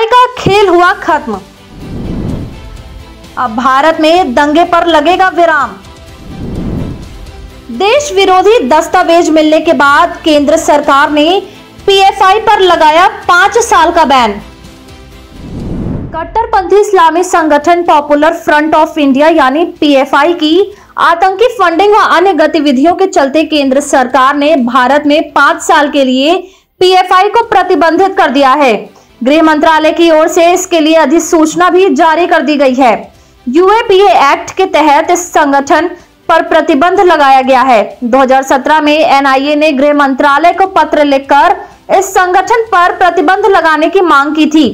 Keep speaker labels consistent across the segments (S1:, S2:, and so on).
S1: PFI का खेल हुआ खत्म। अब भारत में दंगे पर लगेगा विराम। देश विरोधी दस्तावेज मिलने के बाद केंद्र सरकार ने पीएफआई पर लगाया 5 साल का बैन। कट्टरपंथी इस्लामी संगठन पॉपुलर फ्रंट ऑफ इंडिया यानी पीएफआई की आतंकी फंडिंग व अन्य गतिविधियों के चलते केंद्र सरकार ने भारत में 5 साल के लिए पीएफआई को प्रतिबंधित कर दिया है। गृह मंत्रालय की ओर से इसके लिए अधिसूचना भी जारी कर दी गई है। यूएपीए एक्ट के तहत इस संगठन पर प्रतिबंध लगाया गया है। 2017 में एनआईए ने गृह मंत्रालय को पत्र लिखकर इस संगठन पर प्रतिबंध लगाने की मांग की थी।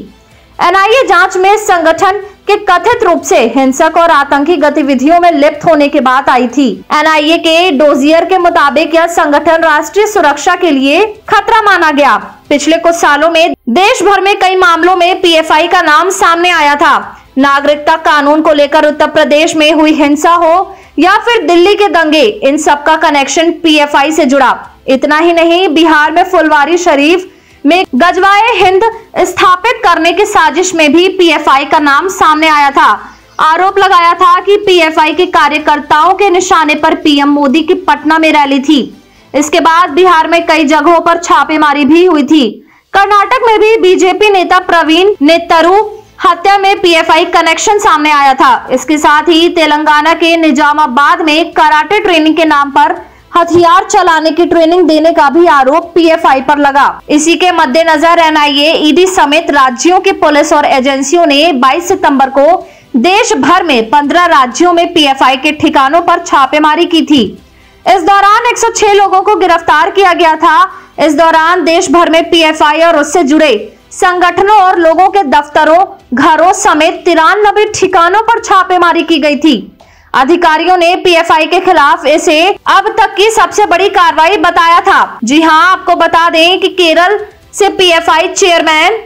S1: एनआईए जांच में इस संगठन के कथित रूप से हिंसक और आतंकी गतिविधियों में लिप्त होने की बात आई थी। एनआईए के डोजियर के मुताबिक यह संगठन राष्ट्रीय सुरक्षा के लिए खतरा माना गया। पिछले कुछ सालों में देश भर में कई मामलों में पीएफआई का नाम सामने आया था। नागरिकता कानून को लेकर उत्तर प्रदेश में हुई हिंसा हो या फिर दिल्ली के दंगे, इन सब का कनेक्शन पीएफआई से जुड़ा। इतना ही नहीं, बिहार में फुलवारी शरीफ में गजवाए हिंद स्थापित करने की साजिश में भी पीएफआई का नाम सामने आया था। आरोप लगाया था कि पीएफआई के कार्यकर्ताओं के निशाने पर पीएम मोदी की पटना में रैली थी। इसके बाद बिहार में कई जगहों पर छापेमारी भी हुई थी। कर्नाटक में भी बीजेपी नेता प्रवीण नेतरू हत्या में पीएफआई कनेक्शन सामने आया था। इसके साथ ही तेलंगाना के निजामाबाद में कराटे ट्रेनिंग के नाम पर हथियार चलाने की ट्रेनिंग देने का भी आरोप पीएफआई पर लगा। इसी के मद्देनजर एनआईए, ईडी समेत राज्यों की पुलिस और एजेंसियों ने 22 सितंबर को देश भर में 15 राज्यों में पीएफआई के ठिकानों पर छापेमारी की थी। इस दौरान 106 लोगों को गिरफ्तार किया गया था। इस दौरान देश भर में पीएफआई और उससे जुड़े संगठनों और लोगों के दफ्तरों, घरों समेत 93 ठिकानों पर छापेमारी की गई थी। अधिकारियों ने पीएफआई के खिलाफ इसे अब तक की सबसे बड़ी कार्रवाई बताया था। जी हां, आपको बता दें कि केरल से पीएफआई चेयरमैन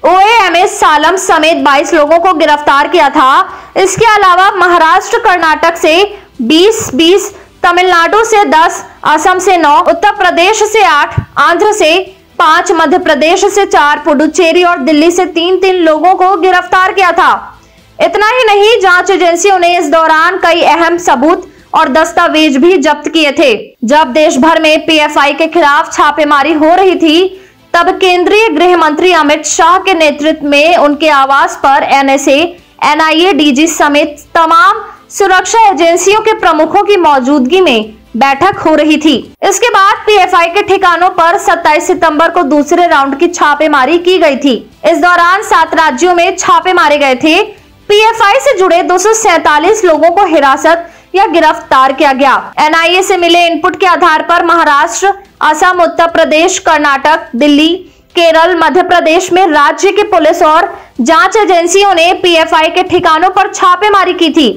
S1: ओएएमएस सालम समेत 22 लोगों को गिरफ्तार किया था। इसके अलावा महाराष्ट्र, कर्नाटक से 20, तमिलनाडु से 10, असम से 9, उत्तर प्रदेश से 8, आंध्र से 5, मध्य प्रदेश से 4, पुडुचेरी और दिल्ली से 3 लोगों को गिरफ्तार किया था। इतना ही नहीं, जांच एजेंसियों ने इस दौरान कई अहम सबूत और दस्तावेज भी जब्त किए थे। जब देश भर में पीएफआई के खिलाफ छापेमारी हो रही थी, तब केंद्रीय गृह मंत्री अमित शाह के नेतृत्व में उनके आवास पर एनएसए, एनआईए, डीजी समेत तमाम सुरक्षा एजेंसियों के प्रमुखों की मौजूदगी में बैठक हो रही थी। इसके बाद पीएफआई के ठिकानों पर 27 सितंबर को दूसरे राउंड की छापेमारी की गई थी। इस दौरान 7 राज्यों में छापे मारे गए थे। पीएफआई से जुड़े 247 लोगों को हिरासत या गिरफ्तार किया गया। एनआईए से मिले इनपुट के आधार पर महाराष्ट्र, असम, उत्तर प्रदेश, कर्नाटक, दिल्ली, केरल, मध्य प्रदेश में राज्य की पुलिस और जांच एजेंसियों ने पीएफआई के ठिकानों पर छापेमारी की थी।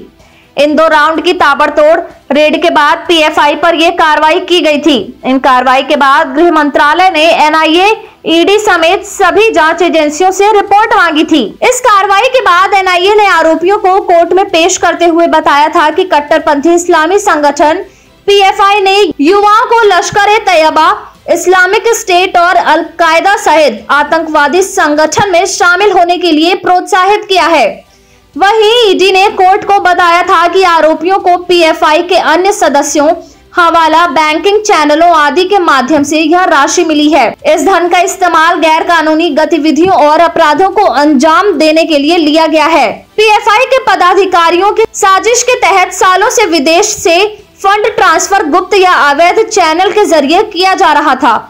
S1: इन 2 राउंड की ताबड़तोड़ रेड के बाद पीएफआई पर यह कार्रवाई की गई थी। इन कार्रवाई के बाद गृह मंत्रालय ने एनआईए, ईडी समेत सभी जांच एजेंसियों से रिपोर्ट मांगी थी। इस कार्रवाई के बाद एनआईए ने आरोपियों को कोर्ट में पेश करते हुए बताया था कि कट्टरपंथी इस्लामी संगठन पीएफआई ने युवाओं को लश्कर-ए-तैयबा, इस्लामिक स्टेट और अल-कायदा सहित आतंकवादी संगठन में शामिल होने के लिए प्रोत्साहित किया है। वहीं ईडी ने कोर्ट को बताया था कि आरोपियों को पीएफआई के अन्य सदस्यों, हवाला, बैंकिंग चैनलों आदि के माध्यम से यह राशि मिली है। इस धन का इस्तेमाल गैर कानूनी गतिविधियों और अपराधों को अंजाम देने के लिए लिया गया है। पीएफआई के पदाधिकारियों की साजिश के तहत सालों से विदेश से फंड ट्रांसफर गुप्त या अवैध चैनल के जरिए किया जा रहा था।